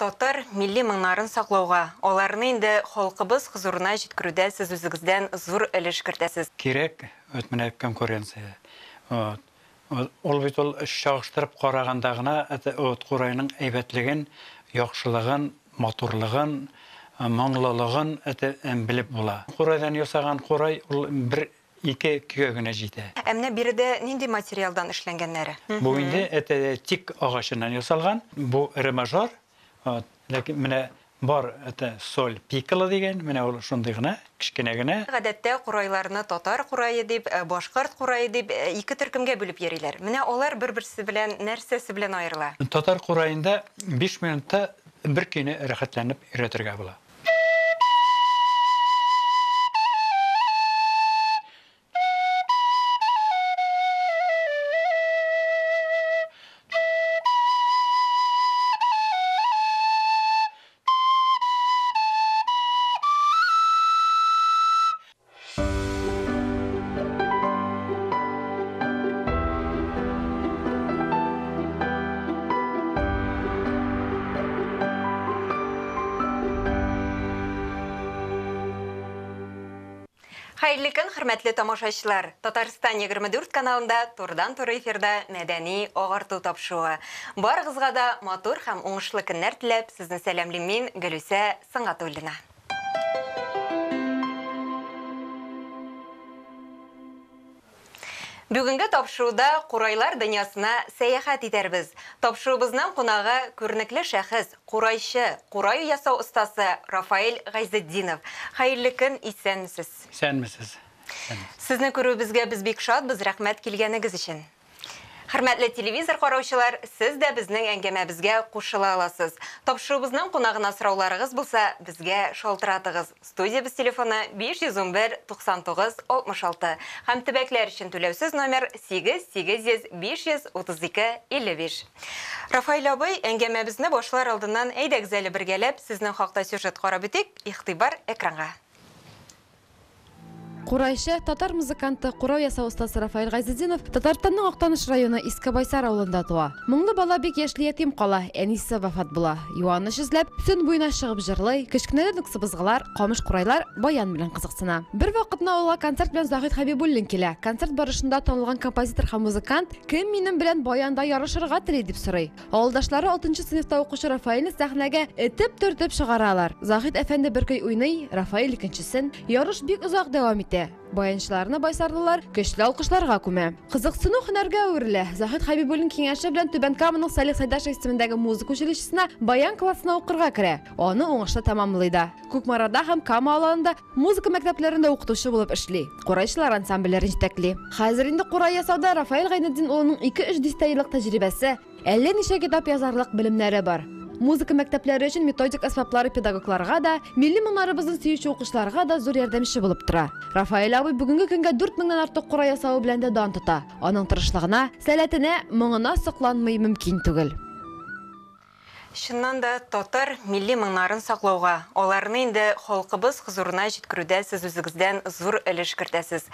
татар милли моңнарын саклауга, аларны инде халкыбыз хузурына җиткерүдә сез үзегездән зур өлеш кертәсез. Кирәк өтмәне конкуренция. Ул бит ул чагыштырып караганда гына от курайның әйбәтлеген, яхшылыгын, матурлыгын, моңлылыгын белеп була. Курайдан ясаган курай ул бер ике көйгә генә җитә. Әмнә биредә нинди материалдан эшләнгәннәре? Бу инде тик агачыннан ясалган. Бу ре мажор. Ләкин менә бар соль пикколо дигән, менә ул шундый гына, кичкенә генә. Гадәттә курайларны татар курае дип, башкорт курае дип ике төркемгә бүлеп йөриләр. Менә алар бер-берсе белән нәрсәсе белән аерыла? Татар кураенда 5 минутта бер көйне рәхәтләнеп өйрәтергә була. Хәерле көн, хөрмәтле тамашачылар. Татарстан 24 каналында турыдан-туры эфирда мәдәни агарту тапшыруы. Барыгызга да матур һәм уңышлы көннәр теләп, сезне сәламлыйм мин, Гөлүсә Сыңгатуллина. Бүгенге тапшыруда курайлар дөньясына сәяхәт итәрбез. Тапшыруыбызның кунагы күренекле шәхес, курайчы, курай ясау остасы Рафаэль Гайзетдинов. Хәерле көн, исәнмесез? Исәнмесез. Сезне күрүебезгә без бик шатбыз, рәхмәт килгәнегез өчен. Хөрмәтле телевизор караучылар, сез дә безнең әңгәмәбезгә кушыла аласыз. Тапшыруыбызның кунагына сорауларыгыз булса, безгә шалтыратыгыз. Студиябыз телефоны 511-99-66 һәм төбәкләр өчен түләүсез номер 8-800-532-55. Рафаэль абый, әңгәмәбезне башлар алдыннан әйдәгез әле бергәләп, сезнең хакта сюжет карап үтик. Игътибар экранга. Курайчы, татар музыканты, курай ясау остасы Рафаэль Гайзетдинов Татарстанның Актаныш районы Иске-Байсар авылында туа. Моңлы бала бик яшьли ятим кала, әнисе вафат була. Юаныч эзләп, төн буена чыгып җырлый, кечкенәдән үк сыбызгылар, камыш курайлар баян белән кызыксына. Бер вакытны авылга концерт белән Заһид Хәбибуллин килә. Концерт барышында танылган композитор һәм музыкант кем минем белән баянда ярышырга тели дип сорый. Авылдашлары 6нчы сыйныфта укучы Рафаэльне сәхнәгә этеп-төртеп чыгаралар. Заһид әфәнде бер көй уйный, Рафаэль икенчесен. Ярыш бик озак дәвам итә. Баянчыларны байсарлылар, көчле алкышларга күмә. Кызыксыну һөнәргә әверелә. Заһид Хәбибуллин киңәше белән Түбән Каманың Салих Сайдашев исемендәге музыка училищесына баян классына укырга керә. Аны уңышлы тәмамлый да. Күкмарада һәм Кама аланында музыка мәктәпләрендә укытучы булып эшли. Курайчылар ансамбльләрен җитәкли. Хәзер инде курай ясауда Рафаэль Гайнетдин улының 2-3 дистәйлек тәҗрибәсе, әллә ничә китап язарлык белемнәре бар. Музыка мәктәпләре өчен методик әсбаплары педагогларга да, милли моңнарыбызны сөюче укучыларга да зур ярдәмче булып тора. Рафаэль абый бүгенге көнгә 4000-нән артык курай ясавы белән дә дан тота. Аның тырышлыгына, сәләтенә, моңына сокланмый мөмкин түгел. Шуннан да татар милли моңнарын саклауга, аларны инде халкыбыз хузурына җиткерүдә сез үзегездән зур өлеш кертәсез.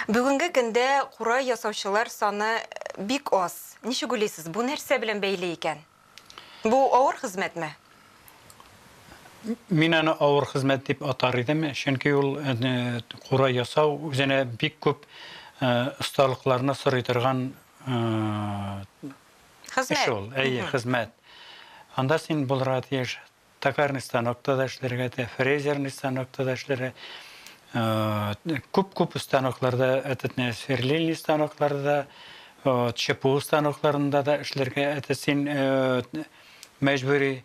Бүгенге көндә курай ясаучылар саны бик аз. Ничек уйлыйсыз, бу нәрсә белән бәйле икән? Бу авыр хезмәтме? Мин аны авыр хезмәт дип атар идем, чөнки ул курай ясау үзенә бик күп осталыкларны сорый торган Хезмәт. Хезмәт. Анда син булырга тиеш токарный станокта да эшләргә, фрезерный станокта да эшләргә, күп станокларда, сверлильный станокларда, ЧПУ станокларында да эшләргә, син мәҗбүри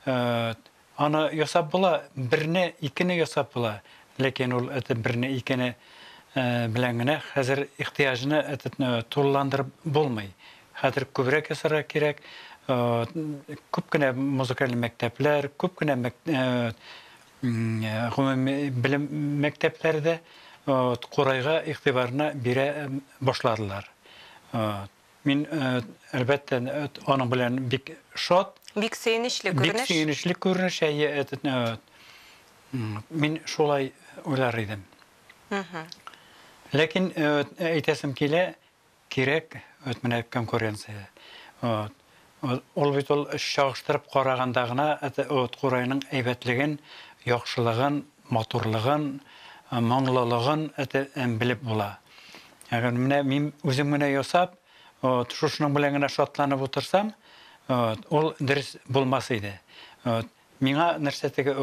аны ясап була, берне, икене ясап була. Ләкин ул берне, икене белән генә хәзер ихтияҗны тулыландырып булмый. Хәзер күбрәк ясарга кирәк. Күп кенә музыкаль мәктәпләр, күп кенә белем мәктәпләрдә курайга игътибарны бирә башладылар. Мин әлбәттә аның белән бик шат. Бик сөенечле күренеш. Бик сөенечле күренеш. Мин шулай уйлар идем. Ләкин әйтәсем килә, кирәк менә конкуренция. Ol бит ул чагыштырып карагандагына курайның әйбәтлеген, яхшылыгын, матурлыгын, моңлылыгын белеп була. Әгәр менә мин үзем генә ясап, шушының белән генә шатланып утырсам, ул дөрес булмас иде. Миңа нәрсәтеге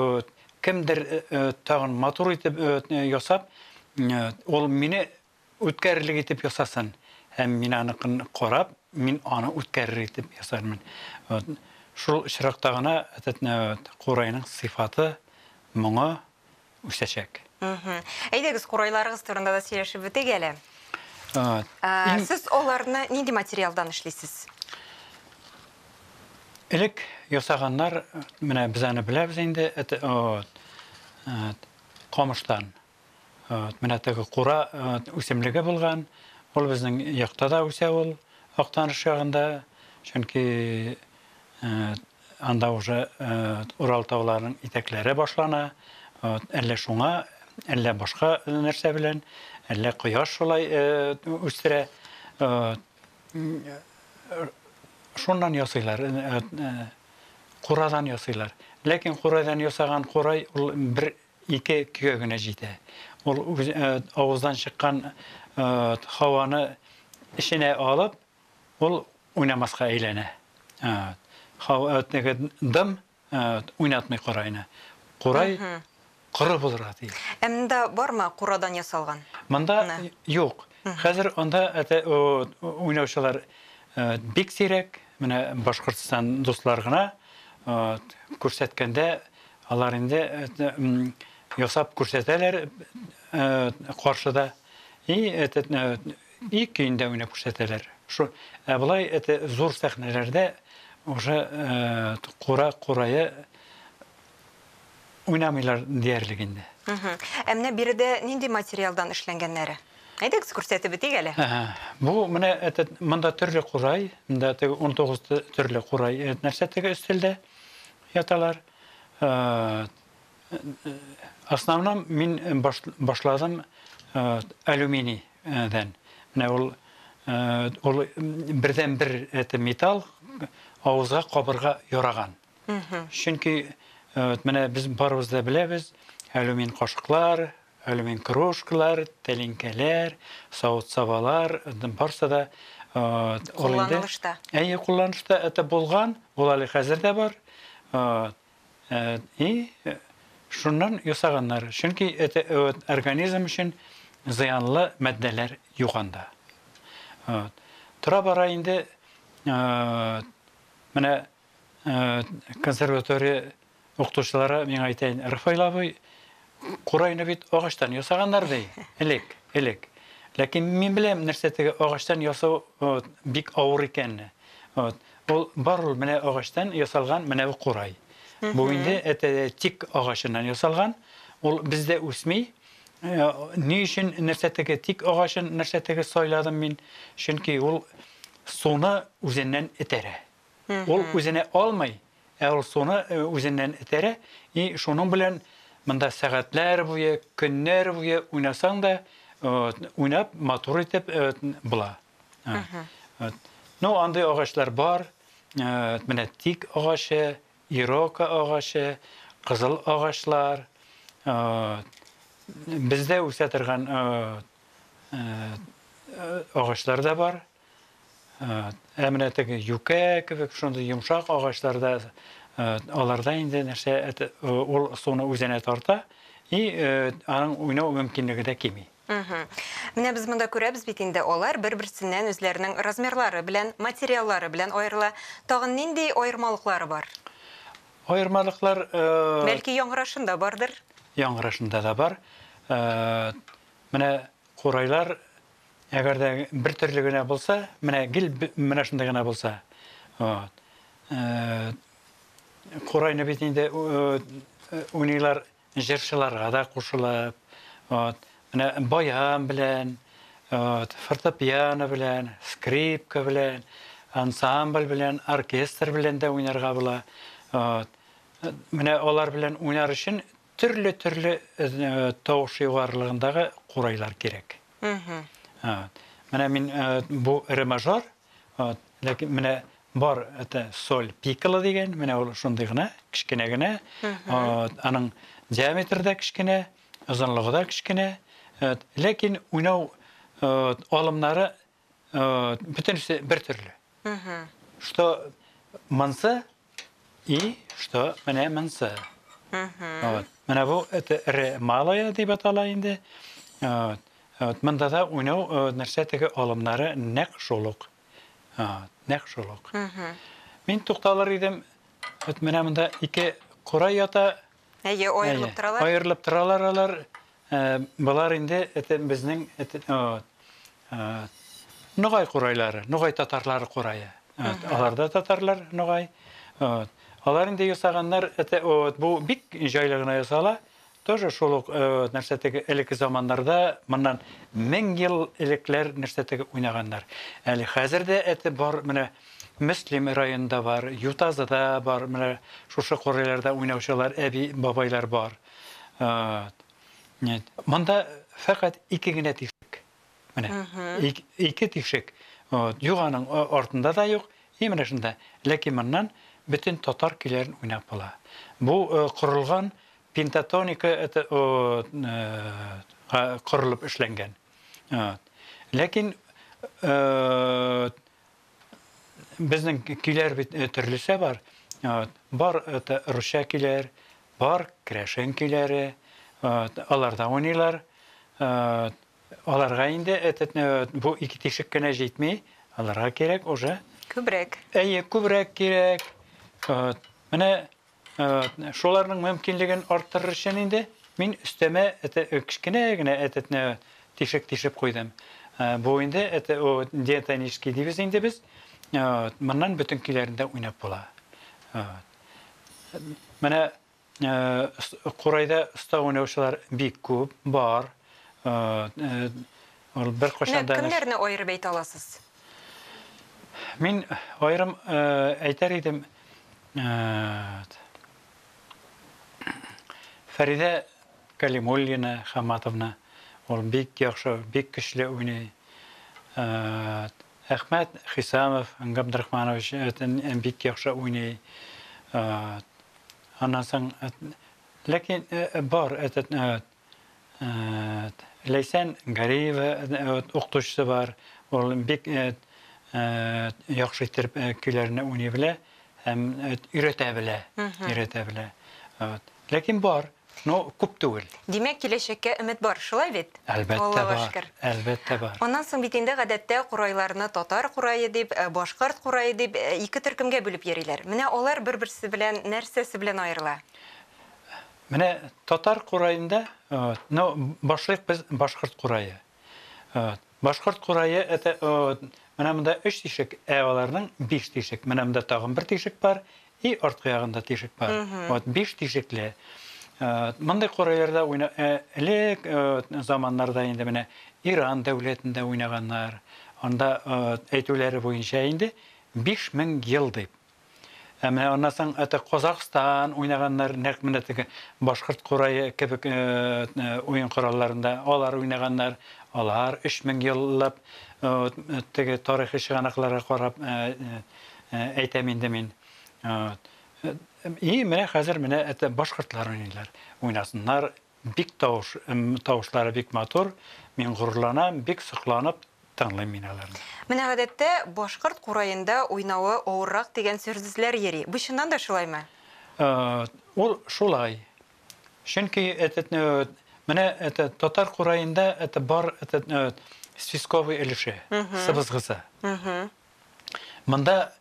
кемдер тагын матур итеп ясап, ул мине үткәрлек итеп ясасын. Һәм мин аныкын карап, мин аны үткәрер итеп ясармын. Шул чиракта гына курайның сыйфаты, моңы үсәчәк. Әйдәгез, курайларыгыз турында да сөйләшеп бетик әле. Сез оларны нинди материалдан эшлисез? Элек ясаганнар, менә без аны беләбез инде, камыштан. Менә теге кура үсемлеге булган. Ул безнең якта да үсә ул, Актаныш ягында, чөнки анда уже Урал тауларының итәкләре башлана. Әллә шуңа, әллә башка нәрсә белән, әллә кояш шулай үстерә. Шуннан ясыйлар, курадан ясыйлар. Ләкин курайдан ясаган курай ул бер-ике көйгә генә җитә. Ул авыздан чыккан һаваны эченә алып, ул уйнамаска әйләнә. Дым уйнатмый курайны. Курай кыры булырга тиеш. Монда бармы курадан ясалган? Монда юк. Хәзер анда уйнаучылар бик сирәк, менә Башкортстан дуслар гына күрсәткәндә, алар инде ясап күрсәтәләр каршыда. И көйендә уйнап күрсәтәләр. Булай зур сәхнәләрдә уже курайы уйнамыйлар диярлек инде. Менә биредә нинди материалдан эшләнгәннәре? Әйдәгез, күрсәтеп бетик әле. Бу менә монда төрле курай, монда 19 төрле курай нәрсә теге өстәлдә яталар. Основном мин башладым алюминийдан. Менә ул бердән-бер металл авызга кабырга яраган. Чөнки менә без барыбыз да беләбез, алюмин кашыклар, алюмин кружкалар, тәлинкәләр, савыт-сабалар, барсы да кулланылышта. Кулланышта булган, ул әле хәзер дә бар. Шуннан ясаганнар. Чөнки организм өчен зыянлы матдәләр юк анда. Тора бара инде менә консерватория укытучылары миңа әйтән, Рафаил абый, курайны бит агачтан ясаганнар ди. Элек. Ләкин мин беләм нәрсә теге агачтан ясау бик авыр икәнне. Ул бар ул менә агачтан ясалган менә бу курай. Бу инде тик агачыннан ясалган. Ул бездә үсми. Ни өчен нәрсә теге тик агачын нәрсә теге сайладым мин? Чөнки ул суны үзеннән этәрә. Ул үзенә алмый, ул суны үзеннән этәрә. И шуның белән монда сәгатьләр буе, көннәр буе уйнасаң да, уйнап матур итеп була. Андый агачлар бар. Менә тик агачы, ирока агачы, кызыл агачлар, бездә үсә торган агачлар да бар. Менә теге юкә кебек шундый йомшак агачларда аларда инде нәрсә ул суны үзенә тарта, и аның уйнау мөмкинлеге дә кими. Менә без монда күрәбез бит инде алар бер-берсеннән үзләренең размерлары белән, материаллары белән аерыла. Тагын нинди аермалыклары бар? Аермалыклар Бәлки яңгырашында бардыр? Яңгырашында да бар. Менә курайлар әгәр дә бер төрле генә булса, менә гел менә шунда гына булса, курайны бит инде уйныйлар җырчыларга да кушылып, менә баян белән, фортепиано белән, скрипка белән, ансамбль белән, оркестр белән дә уйнарга була. Менә алар белән уйнар өчен төрле тавыш югарлыгындагы курайлар кирәк. Менә мин бу ре мажор, ләкин менә бар соль пикала деген, менә ул шундый гына, кичкенә генә. Аның диаметрда кичкенә, озынлыгы да кичкенә. Ләкин уйнау алымнары бөтенесе бер төрле. Что манса и что менә манса. Менә бу малая дип атала инде. Монда да уйнау нәрсәтеге алымнары нәкъ шулык. Нәкъ шулык. Мин тукталыр идем, менә монда ике курай ята. Аерылып торалар. Аерылып торалар алар. Булар инде безнең ногай курайлары, ногай татарлары курае. Алар да татарлар ногай. Алар инде ясаганнар, бу бик җайлы гына ясала. Тоже шулык нәрсәтеге элекке заманнарда, моннан 1000 ел элекләр нәрсәтеге уйнаганнар. Әле хәзердә бар, менә Мөслим районында бар, Ютазада бар, менә шушы курайларда уйнаучылар, әби, бабайлар бар. Монда фақат ике генә тишек. Менә ике тишек. Юганың артында да юк, менә шунда. Ләкин моннан бөтен татар көйләрен уйнап була. Бу корылган пентатоника корылып эшләнгән. Ләкин безнең көйләр төрлесе бар. Бар русча көйләр, бар крәшен көйләре, аларда уйныйлар. Аларга инде бу ике тишек кенә җитми, аларга кирәк уже Күбрәк. Күбрәк кирәк. Менә шуларның мөмкинлеген арттырыр өчен инде мин өстәмә кичкенә генә тишек куйдым. Бу инде диетанический дибез инде без. Моннан бөтен көйләрендә уйнап була. Менә курайда оста уйнаучылар бик күп бар. Бер кашанда Кемнәрне аерып әйтә аласыз? Мин аерым әйтәр идем. Фарида Калимуллина Хаматовна, ул бик яхшы, бик көчле уйный. Әхмәт Хисамов, Габдрахманович бик яхшы уйный. Аннан соң, ләкин бар Ләйсән Гариева укытучысы бар. Ул бик яхшы итеп көйләрне уйный белә һәм өйрәтә белә. Ләкин бар, күп түгел. Димәк, киләчәккә өмет бар, шулай бит? Әлбәттә бар. Оннан соң бит инде гадәттә курайларны татар курае дип, башкорт курае дип ике төркемгә бүлеп йөриләр. Менә алар бер-берсе белән нәрсәсе белән аерыла? Менә татар курайында, башлык без башкорт курае. Башкорт курае менә монда 3 тишек, аларның 5 тишек. Менә монда тагын 1 тишек бар, и арткы ягында тишек бар. 5 тишекле. Мондай курайларда элек заманнарда инде менә Иран дәүләтендә уйнаганнар. Анда әйтүләре буенча инде 5000 ел дип. Менә аннан соң Казакстан уйнаганнар, нәкъ менә теге башкорт курае кебек уен коралларында алар уйнаганнар. Алар 3000 еллап теге тарихи чыганакларга карап әйтәм инде мин. Менә хәзер менә башкортлар уйныйлар. Уйнасыннар, бик тавышлары бик матур. Мин горурланам, бик сокланып тыңлыйм мин аларны. Менә гадәттә башкорт курайында уйнавы авыррак дигән сүзләр йөри. Бу чыннан да шулаймы? Ул шулай. Чөнки менә татар курайында бар свисковый өлеше, сыбызгысы. Монда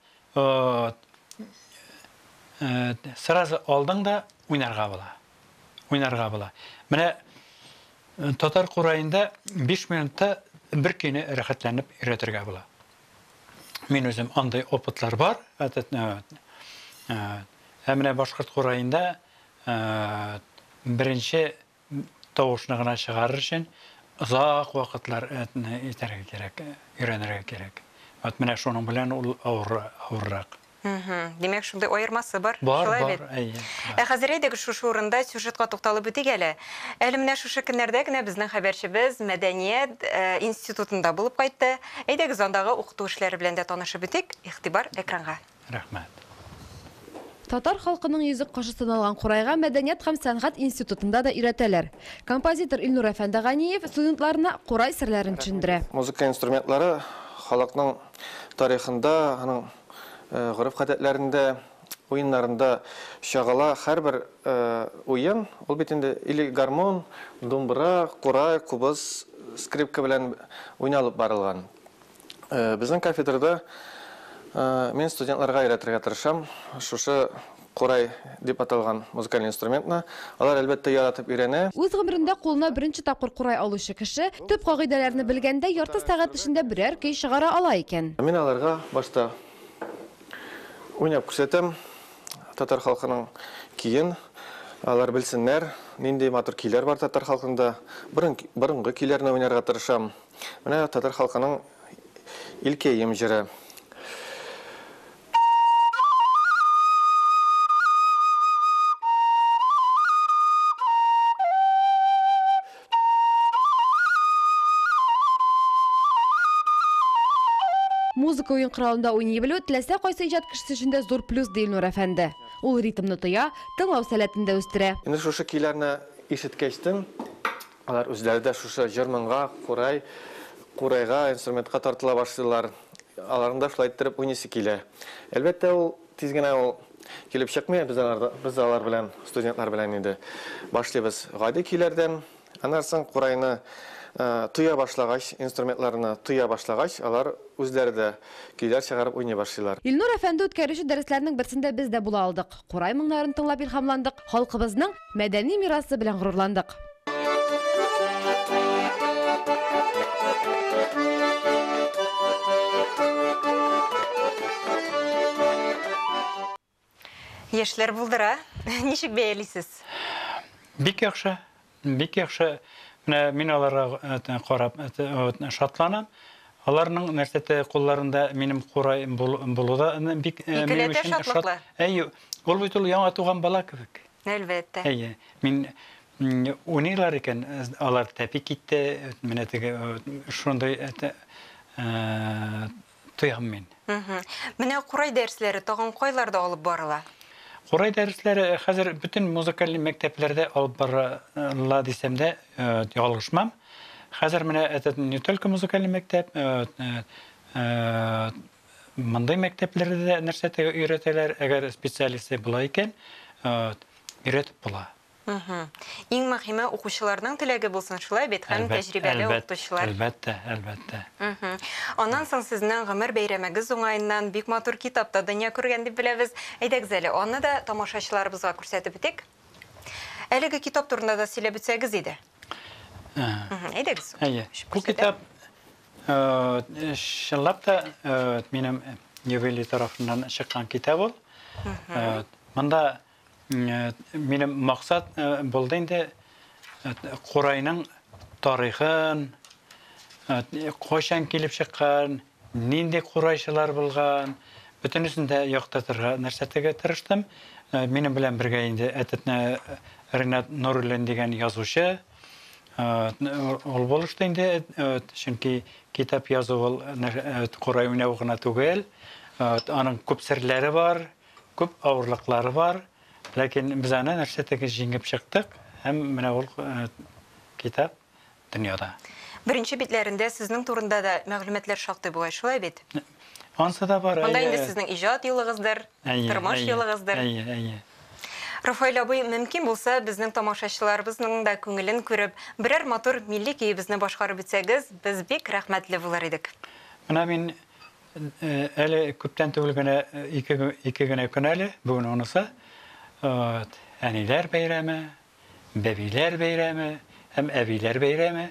сразу алдыңда уйнарга була. Менә татар курайында 5 минутта бер көйне рәхәтләнеп өйрәтергә була. Мин үзем андай опытлар бар. Менә башкорт курайында беренче тавышны гына чыгарыр өчен озак вакытлар итәргә кирәк, өйрәнергә кирәк. Менә шуның белән ул авыррак. Демәк, шундай аермасы бар. Бар, Шулай бар, бит. әйе. Хәзер әйдәгез шушы урында сюжетка тукталып үтик әле. Әле менә шушы көннәрдә генә безнең хәбәрчебез Мәдәният институтында булып кайтты. Әйдәгез андагы укыту эшләре белән дә танышып үтик. Игътибар экранга. Рәхмәт. Татар халкының йөзек кашысын алган Курайга Мәдәният һәм сәнгать институтында да өйрәтәләр. Композитор Илнур Әфәнде Ганиев студентларына Курай серләрен төшендерә. Музыка инструментлары халыкның тарихында, аның гореф-гадәтләрендә, уеннарында шагала һәрбер уен, ул бит инде или гармон, думбра, курай, кубыз, скрипка белән уйналып барылган. Безнең кафедрада мен студентларга өйрәтергә тырышам. Шушы Курай дип аталган музыкаль инструментны алар әлбәттә яратып өйрәнә. Үз гомерендә кулына беренче тапкыр Курай алучы кеше төп кагыйдәләрне белгәндә ярты сәгать эчендә берәр көй чыгара ала икән. Мин аларга башта уйнап күрсәтәм. Татар халкының киен, алар белсеннәр, нинди матур көйләр бар татар халкында. Борынгы көйләрне уйнарга тырышам. Менә татар халкының илкәем җыры. Музыка уен коралында уйный белү теләсә кайсы иҗат кешесе өчен дә зур плюс ди Илнур Әфәнде. Ул ритмны тоя, тыңлау сәләтен дә үстерә. Инде шушы көйләрне ишеткәчтен, алар үзләре дә шушы җырманга, Курайга, инструментка тартыла башлыйлар. Аларны да шулай иттереп уйныйсы килә. Әлбәттә, ул тиз генә ул килеп чыкмый, без алар белән, студентлар белән инде башлыйбыз гади көйләрдән. Аннан соң Курайны туя башлагач, инструментларны туя башлагач, алар үзләре дә көйләр чыгарып уйный башлыйлар. Илнур Әфәнде үткәрүче дәресләрнең берсендә без дә була алдык. Курай моңнарын тыңлап илһамландык, халкыбызның мәдәни мирасы белән горурландык. Яшьләр булдыра. Ничек бәялисез? Бик яхшы. Бик яхшы. Менә мин аларга карап шатланам. Аларның нәрсәтә кулларында минем Курай булуда бик минем өчен шатлыклы. Әйе, ул бит ул яңа туган бала кебек. Әлбәттә. Әйе, мин уйныйлар икән, алар тәпи китте, менә теге шундай тоям мин. Менә Курай дәресләре тагын кайларда алып барыла? Курай дәресләре хәзер бөтен музыкаль мәктәпләрдә алып барыла дисәм дә ялгышмам. Хәзер менә не только музыкаль мәктәп, мондай мәктәпләрдә дә нәрсәтә өйрәтәләр, әгәр специалисты була икән, өйрәтеп була. Иң мөһиме укучыларның теләге булсын, шулай бит, һәм тәҗрибәле укытучылар. Әлбәттә, әлбәттә. Аннан соң сезнең гомер бәйрәмегез уңаеннан бик матур китапта дөнья күргән дип беләбез. Әйдәгез әле, аны да тамашачыларыбызга күрсәтеп үтик. Әлеге китап турында да сөйләп үтсәгез иде. Әйдәгез. Әйе. Бу китап чынлап та минем ювелир тарафыннан чыккан китап ул. Монда минем максат булды инде Курайның тарихын, кайчан килеп чыккан, нинди курайчылар булган, бөтенесен дә яктыртырга нәрсәтәгә тырыштым. Минем белән бергә инде Ринат Нуруллин дигән язучы ул булышты инде, чөнки китап язу ул Курай уйнау гына түгел, аның күп серләре бар, күп авырлыклары бар. Ләкин без аны нәрсәтәгә җиңеп чыктык, һәм менә ул китап дөньяда. Беренче битләрендә сезнең турында да мәгълүматлар шактый була, шулай бит? Ансы да бар. Монда инде сезнең иҗат юлыгыздыр, тормыш юлыгыздыр. Әйе. Рафаэль абый, мөмкин булса, безнең тамашачыларыбызның да күңелен күреп, берәр матур милли көебезне башкарып үтсәгез, без бик рәхмәтле булар идек. Менә мин әле күптән түгел генә ике генә көн әле, бүген онысы, әниләр бәйрәме, бәбиләр бәйрәме һәм әбиләр бәйрәме,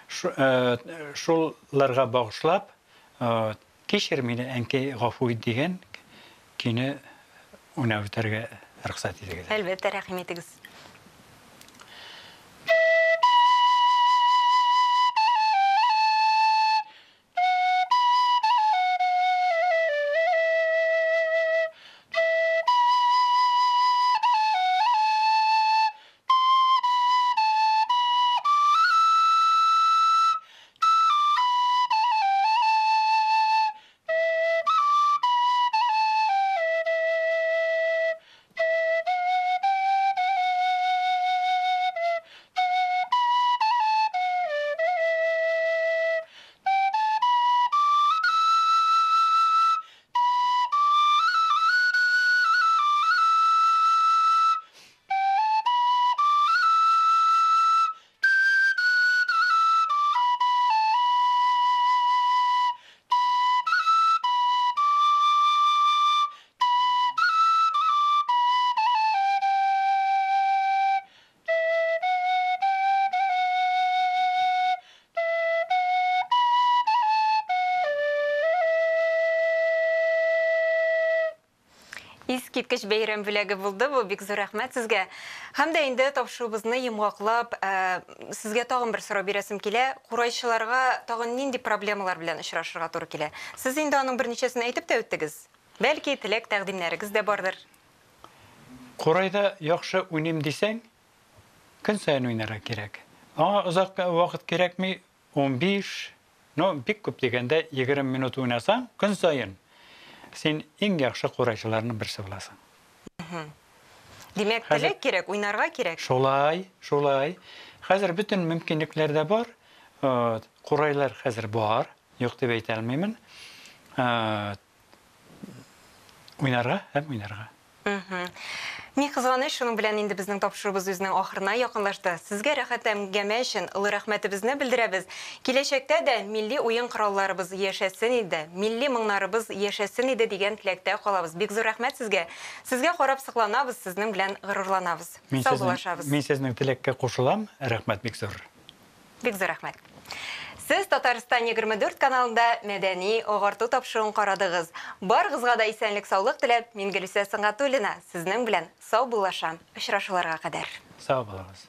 шуларга багышлап, кичер мине әнкәй гафу ит дигән көйне уйнап үтәргә рөхсәт итегез. Әлбәттә, рәхим итегез. Искиткіш бәйрәм бүләге булды, бұл бик зор рәхмәт сезгә. Һәм дә инде тапшырыбызны йомгаклап, сезгә тагын бер сорау бирәсем килә. Курайчыларга тагын нинди проблемалар белән очрашырга туры килә? Сез инде аның берничәсен әйтеп тә үттегез. Бәлки теләк тәкъдимнәрегез дә бардыр. Курайда яхшы уйнайм дисәң, көн сайын уйнарга кирәк. Аңа озак вакыт кирәкми, 15, бик күп дигәндә 20 минут уйнасаң, көн сайын син иң яхшы курайчыларның берсе буласың. Димәк, теләк кирәк, уйнарга кирәк. Шулай. Хәзер бөтен мөмкинлекләр дә бар. Курайлар хәзер бар, юк дип әйтә алмыймын. Уйнарга. Мин кызганыч, шуның белән инде безнең тапшырыбыз үзенең ахырына якынлашты. Сезгә рәхәт әңгәмә өчен олы рәхмәтебезне белдерәбез. Киләчәктә дә милли уен коралларыбыз яшәсен иде, милли моңнарыбыз яшәсен иде дигән теләктә калабыз. Бик зур рәхмәт сезгә. Сезгә карап сокланабыз, сезнең белән горурланабыз. Саулашабыз. Мин сезнең теләккә кушылам. Рәхмәт бик зур. Бик зур рәхмәт. Сез Татарстан 24 каналында мәдәни агарту тапшыруын карадыгыз. Барыгызга да исәнлек, саулык теләп, мин Гөлүсә Сыңгатуллина сезнең белән сау булашам. Очрашуларга кадәр. Сау булыгыз.